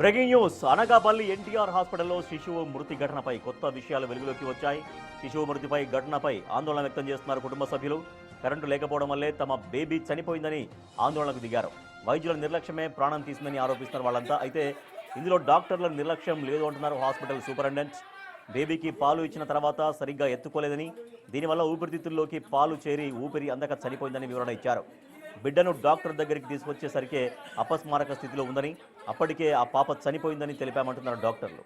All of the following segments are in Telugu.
బ్రేకింగ్ న్యూస్ అనకాపల్లి ఎన్టీఆర్ హాస్పిటల్లో శిశువు మృతి ఘటనపై కొత్త విషయాలు వెలుగులోకి వచ్చాయి. శిశువు మృతిపై ఘటనపై ఆందోళన వ్యక్తం చేస్తున్నారు కుటుంబ సభ్యులు. కరెంటు లేకపోవడం వల్లే తమ బేబీ చనిపోయిందని ఆందోళనకు దిగారు. వైద్యుల నిర్లక్ష్యమే ప్రాణం తీసిందని ఆరోపిస్తున్నారు వాళ్ళంతా. అయితే ఇందులో డాక్టర్ల నిర్లక్ష్యం లేదు అంటున్నారు హాస్పిటల్ సూపరింటెండెంట్. బేబీకి పాలు ఇచ్చిన తర్వాత సరిగ్గా ఎత్తుకోలేదని, దీనివల్ల ఊపిరితిత్తుల్లోకి పాలు చేరి ఊపిరి అందక చనిపోయిందని వివరణ ఇచ్చారు. బిడ్డను డాక్టర్ దగ్గరికి తీసుకొచ్చేసరికి అపస్మారక స్థితిలో ఉందని, అప్పటికే ఆ పాప చనిపోయిందని తెలిపామంటున్నారు డాక్టర్లు.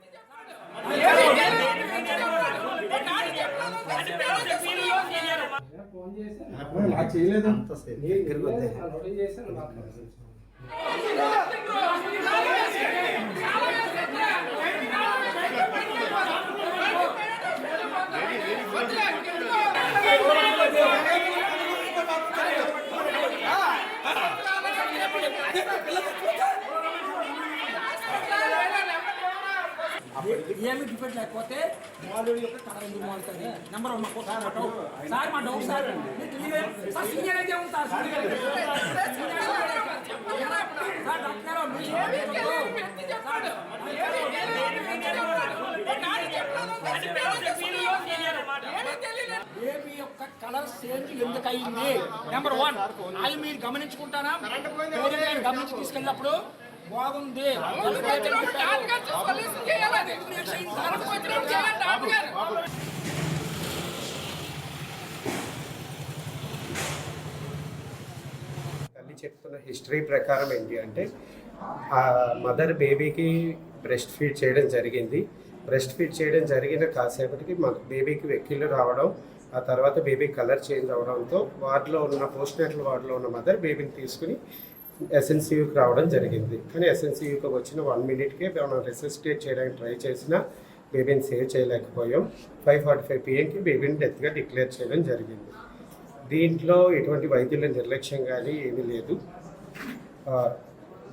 ఏమి డిఫెక్ట్ లేకపోతే బాలుడి యొక్క కలర్ ఎందుకు మారుతుంది? నెంబర్ 1 సార్ మా డౌట్ సార్ సీనియర్ అయితే ఉంటారు బేబీ యొక్క కలర్ చేంజ్ ఎందుకు అయింది? నెంబర్ 1 అది మీరు గమనించుకుంటారా? గమనించి తీసుకెళ్ళినప్పుడు బాగుంది. తల్లి చెప్తున్న హిస్టరీ ప్రకారం ఏంటి అంటే, ఆ మదర్ బేబీకి బ్రెస్ట్ ఫీడ్ చేయడం జరిగింది. బ్రెస్ట్ ఫీడ్ చేయడం జరిగిన కాసేపటికి బేబీకి వెక్కిళ్ళు రావడం, ఆ తర్వాత బేబీ కలర్ చేంజ్ అవడంతో వార్డులో ఉన్న పోస్ట్నేటల్ వార్డులో ఉన్న మదర్ బేబీని తీసుకుని ఎస్ఎన్సియూకి రావడం జరిగింది. కానీ ఎస్ఎన్సియూకి వచ్చిన 1 మినిట్కే మనం రెసిస్టేట్ చేయడానికి ట్రై చేసినా బేబీని సేవ్ చేయలేకపోయాం. 5:45 PM బేబీని డెత్గా డిక్లేర్ చేయడం జరిగింది. దీంట్లో ఎటువంటి వైద్యుల నిర్లక్ష్యం కానీ ఏమీ లేదు.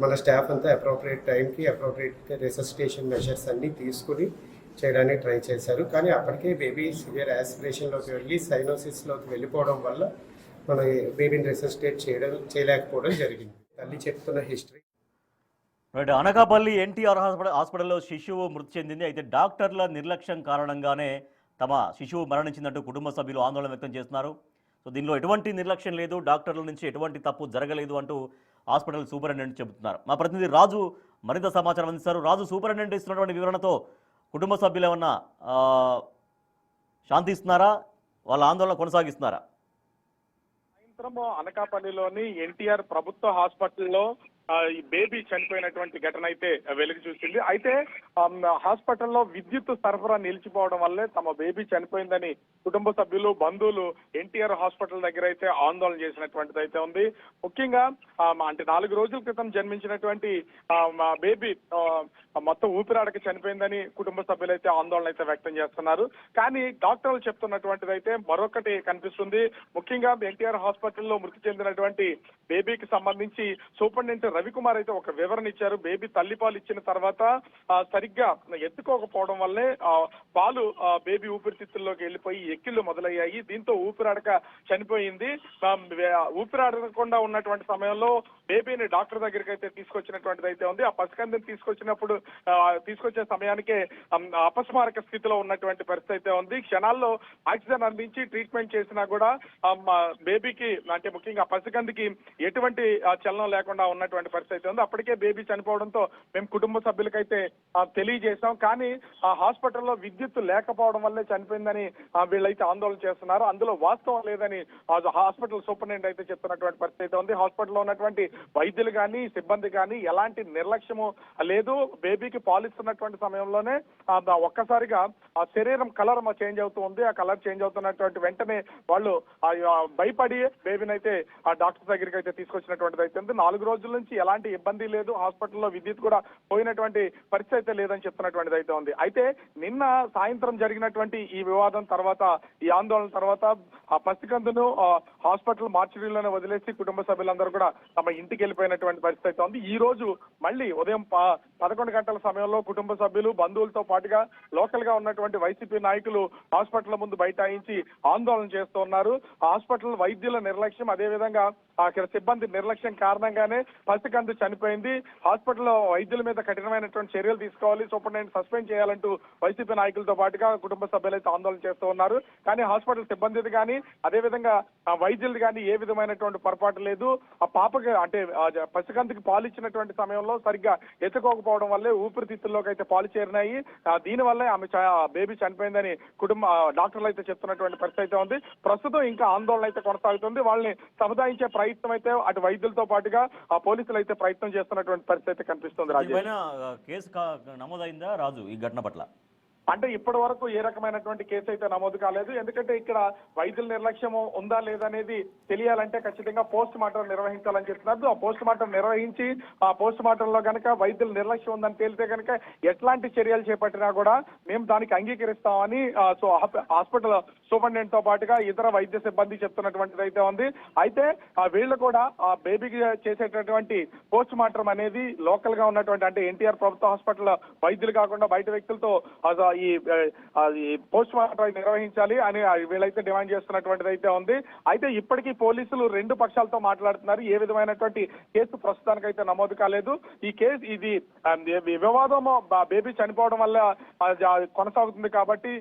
మన స్టాఫ్ అంతా అప్రోప్రియేట్ టైంకి అప్రోప్రియేట్ రెసిస్టేషన్ మెషర్స్ అన్నీ తీసుకుని చేయడానికి ట్రై చేశారు. కానీ అప్పటికే బేబీ సివియర్ యాస్పిరేషన్లోకి వెళ్ళి సైనోసిస్లోకి వెళ్ళిపోవడం వల్ల మన బేబీని రెసిస్టేట్ చేయలేకపోవడం జరిగింది. తల్లి చెప్తున్న హిస్టరీ. అనకాపల్లి ఎన్టీఆర్ హాస్పిటల్లో శిశువు మృతి చెందింది. అయితే డాక్టర్ల నిర్లక్ష్యం కారణంగానే తమ శిశువు మరణించిందంటూ కుటుంబ సభ్యులు ఆందోళన వ్యక్తం చేస్తున్నారు. సో దీనిలో ఎటువంటి నిర్లక్ష్యం లేదు, డాక్టర్ల నుంచి ఎటువంటి తప్పు జరగలేదు అంటూ హాస్పిటల్ సూపరింటెండెంట్ చెబుతున్నారు. మా ప్రతినిధి రాజు మరింత సమాచారం అందిస్తారు. రాజు, సూపరింటెండెంట్ ఇస్తున్నటువంటి వివరణతో కుటుంబ సభ్యులు ఏమన్నా శాంతిస్తున్నారా? వాళ్ళ ఆందోళన కొనసాగిస్తున్నారా? అనకాపల్లిలోని ఎన్టీఆర్ ప్రభుత్వ హాస్పిటల్లో ఈ బేబీ చనిపోయినటువంటి ఘటన అయితే వెలుగు చూసింది. అయితే హాస్పిటల్లో విద్యుత్ సరఫరా నిలిచిపోవడం వల్లే తమ బేబీ చనిపోయిందని కుటుంబ సభ్యులు, బంధువులు ఎన్టీఆర్ హాస్పిటల్ దగ్గర అయితే ఆందోళన చేసినటువంటిది అయితే ఉంది. ముఖ్యంగా అంటే 4 రోజుల క్రితం జన్మించినటువంటి బేబీ మొత్తం ఊపిరాడక చనిపోయిందని కుటుంబ సభ్యులు అయితే ఆందోళన అయితే వ్యక్తం చేస్తున్నారు. కానీ డాక్టర్లు చెప్తున్నటువంటిది అయితే మరొకటి కనిపిస్తుంది. ముఖ్యంగా ఎన్టీఆర్ హాస్పిటల్లో మృతి చెందినటువంటి బేబీకి సంబంధించి సూపరింటెండెంట్ రవికుమార్ అయితే ఒక వివరణ ఇచ్చారు. బేబీ తల్లిపాలు ఇచ్చిన తర్వాత సరిగ్గా ఎత్తుకోకపోవడం వల్లే పాలు బేబీ ఊపిరితిత్తుల్లోకి వెళ్ళిపోయి ఎక్కిళ్లు మొదలయ్యాయి. దీంతో ఊపిరాడక చనిపోయింది. ఊపిరాడకుండా ఉన్నటువంటి సమయంలో బేబీని డాక్టర్ దగ్గరికి అయితే తీసుకొచ్చినటువంటిది అయితే ఉంది. ఆ పసికందుని తీసుకొచ్చే సమయానికే అపస్మారక స్థితిలో ఉన్నటువంటి పరిస్థితి అయితే ఉంది. క్షణాల్లో ఆక్సిజన్ అందించి ట్రీట్మెంట్ చేసినా కూడా బేబీకి అంటే ముఖ్యంగా పసికందికి ఎటువంటి చలనం లేకుండా ఉన్నటువంటి పరిస్థితి అయితే ఉంది. అప్పటికే బేబీ చనిపోవడంతో మేము కుటుంబ సభ్యులకైతే తెలియజేశాం. కానీ ఆ హాస్పిటల్లో విద్యుత్ లేకపోవడం వల్లే చనిపోయిందని వీళ్ళైతే ఆందోళన చేస్తున్నారు. అందులో వాస్తవం లేదని హాస్పిటల్ సూపరింటెండెంట్ అయితే చెప్తున్నటువంటి పరిస్థితి అయితే ఉంది. హాస్పిటల్లో ఉన్నటువంటి వైద్యులు కానీ సిబ్బంది కానీ ఎలాంటి నిర్లక్ష్యము లేదు. బేబీకి పాలిస్తున్నటువంటి సమయంలోనే ఒక్కసారిగా ఆ శరీరం కలర్ చేంజ్ అవుతూ ఉంది. ఆ కలర్ చేంజ్ అవుతున్నటువంటి వెంటనే వాళ్ళు భయపడి బేబీని అయితే ఆ డాక్టర్ దగ్గరికి అయితే తీసుకొచ్చినటువంటిది అయితే ఉంది. 4 రోజుల నుంచి ఎలాంటి ఇబ్బంది లేదు. హాస్పిటల్లో విద్యుత్ కూడా పోయినటువంటి పరిస్థితి అయితే లేదని చెప్తున్నటువంటిది అయితే ఉంది. అయితే నిన్న సాయంత్రం జరిగినటువంటి ఈ వివాదం తర్వాత, ఈ ఆందోళన తర్వాత ఆ పసికందును హాస్పిటల్ మార్చురీలోనే వదిలేసి కుటుంబ సభ్యులందరూ కూడా తమ ఇంటికి వెళ్ళిపోయినటువంటి పరిస్థితి అయితే ఉంది. ఈ రోజు మళ్ళీ ఉదయం 11 గంటల సమయంలో కుటుంబ సభ్యులు, బంధువులతో పాటుగా లోకల్ గా ఉన్నటువంటి వైసీపీ నాయకులు హాస్పిటల్ ముందు బైఠాయించి ఆందోళన చేస్తున్నారు. హాస్పిటల్ వైద్యుల నిర్లక్ష్యం, అదేవిధంగా అక్కడ సిబ్బంది నిర్లక్ష్యం కారణంగానే పసికందు చనిపోయింది. హాస్పిటల్లో వైద్యుల మీద కఠినమైనటువంటి చర్యలు తీసుకోవాలి, సూపరింటెండెంట్ సస్పెండ్ చేయాలంటూ వైసీపీ నాయకులతో పాటుగా కుటుంబ సభ్యులు అయితే ఆందోళన చేస్తూ ఉన్నారు. కానీ హాస్పిటల్ సిబ్బందిది కానీ అదేవిధంగా వైద్యులు కానీ ఏ విధమైనటువంటి పొరపాటు లేదు. ఆ పాపకి అంటే పసికందుకి పాలు ఇచ్చినటువంటి సమయంలో సరిగ్గా ఎత్తుకోకపోవడం వల్లే ఊపిరితిత్తుల్లోకి అయితే పాలు చేరినాయి. దీని వల్లే ఆమె బేబీ చనిపోయిందని డాక్టర్లు అయితే చెప్తున్నటువంటి పరిస్థితి అయితే ఉంది. ప్రస్తుతం ఇంకా ఆందోళన అయితే కొనసాగుతుంది. వాళ్ళని సముదాయించే ప్రయత్నం అయితే అటు వైద్యులతో పాటుగా ఆ పోలీసులు అయితే ప్రయత్నం చేస్తున్నటువంటి పరిస్థితి అయితే కనిపిస్తుంది. రాజేష్, కేసు నమోదైందా రాజు ఈ ఘటన పట్ల? అంటే ఇప్పటి వరకు ఏ రకమైనటువంటి కేసు అయితే నమోదు కాలేదు. ఎందుకంటే ఇక్కడ వైద్యుల నిర్లక్ష్యం ఉందా లేదా అనేది తెలియాలంటే ఖచ్చితంగా పోస్ట్ మార్టం నిర్వహించాలని చెప్తున్నారు. ఆ పోస్ట్ మార్టం నిర్వహించి ఆ పోస్ట్ మార్టంలో కనుక వైద్యుల నిర్లక్ష్యం ఉందని తేలితే కనుక ఎట్లాంటి చర్యలు చేపట్టినా కూడా మేము దానికి అంగీకరిస్తామని హాస్పిటల్ సూపరింటెండెంట్ తో పాటుగా ఇతర వైద్య సిబ్బంది చెప్తున్నటువంటిది అయితే ఉంది. అయితే వీళ్ళు కూడా ఆ బేబీకి చేసేటటువంటి పోస్ట్ మార్టం అనేది లోకల్ గా ఉన్నటువంటి అంటే ఎన్టీఆర్ ప్రభుత్వ హాస్పిటల్ వైద్యులు కాకుండా బయట వ్యక్తులతో ఈ పోస్ట్ మార్టం నిర్వహించాలి అని వీళ్ళైతే డిమాండ్ చేస్తున్నటువంటిది అయితే ఉంది. అయితే ఇప్పటికీ పోలీసులు రెండు పక్షాలతో మాట్లాడుతున్నారు. ఏ విధమైనటువంటి కేసు ప్రస్తుతానికైతే నమోదు కాలేదు. ఈ కేసు ఇది వివాదం బేబీ చనిపోవడం వల్ల కొనసాగుతుంది కాబట్టి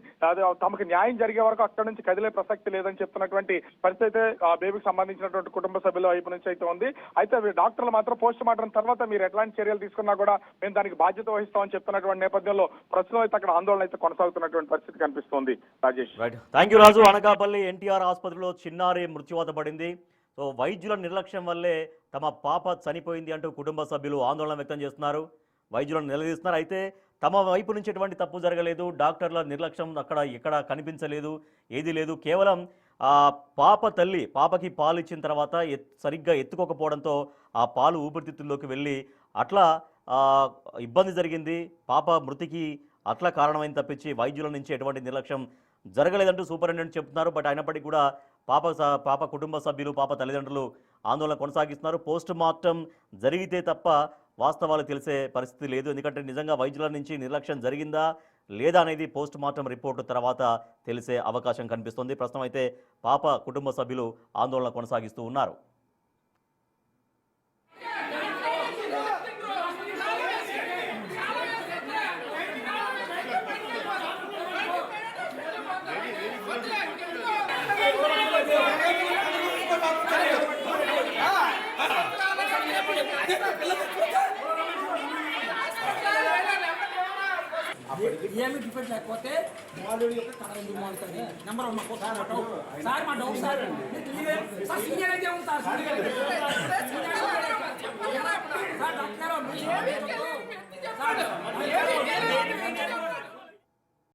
తమకు న్యాయం జరిగే వరకు అక్కడి నుంచి కదిలే ప్రసక్తి లేదని చెప్తున్నటువంటి పరిస్థితి అయితే బేబీకి సంబంధించినటువంటి కుటుంబ సభ్యుల వైపు నుంచి అయితే ఉంది. అయితే డాక్టర్లు మాత్రం పోస్ట్ మార్టం తర్వాత మీరు ఎట్లాంటి చర్యలు తీసుకున్నా కూడా మేము దానికి బాధ్యత వహిస్తామని చెప్తున్నటువంటి నేపథ్యంలో ప్రస్తుతం అయితే అక్కడ ఆందోళన అయితే కొనసాగుతున్నటువంటి పరిస్థితి కనిపిస్తోంది. రాజేష్, రైట్, థ్యాంక్ యూ రాజు. అనకాపల్లి ఎన్టీఆర్ ఆసుపత్రిలో చిన్నారి మృత్యువాత పడింది. సో వైద్యుల నిర్లక్ష్యం వల్లే తమ పాప చనిపోయింది అంటూ కుటుంబ సభ్యులు ఆందోళన వ్యక్తం చేస్తున్నారు, వైద్యులను నిలదీస్తున్నారు. అయితే తమ వైపు నుంచి ఎటువంటి తప్పు జరగలేదు, డాక్టర్ల నిర్లక్ష్యం అక్కడ ఎక్కడ కనిపించలేదు, ఏదీ లేదు. కేవలం పాప తల్లి పాపకి పాలు ఇచ్చిన తర్వాత సరిగ్గా ఎత్తుకోకపోవడంతో ఆ పాలు ఊపిరితిత్తుల్లోకి వెళ్ళి అట్లా ఇబ్బంది జరిగింది. పాప మృతికి అట్లా కారణమైంది తప్పించి వైద్యుల నుంచి ఎటువంటి నిర్లక్ష్యం జరగలేదంటూ సూపరింటెండెంట్ చెప్తున్నారు. బట్ అయినప్పటికీ కూడా పాప కుటుంబ సభ్యులు పాప తల్లిదండ్రులు ఆందోళన కొనసాగిస్తున్నారు. పోస్ట్ మార్టం జరిగితే తప్ప వాస్తవాలు తెలిసే పరిస్థితి లేదు. ఎందుకంటే నిజంగా వైద్యుల నుంచి నిర్లక్ష్యం జరిగిందా లేదా అనేది పోస్ట్ మార్టం రిపోర్టు తర్వాత తెలిసే అవకాశం కనిపిస్తుంది. ప్రస్తుతం అయితే పాప కుటుంబ సభ్యులు ఆందోళన కొనసాగిస్తూ ఉన్నారు. ఏమి డిఫెక్ట్ లేకపోతే బాలుడి యొక్క కథ ఎందుకు మారుతుంది? నెంబర్ 1 మాకు సార్ మా డౌట్ సార్ సీనియర్ అయితే ఉంటారు సార్ డాక్టర్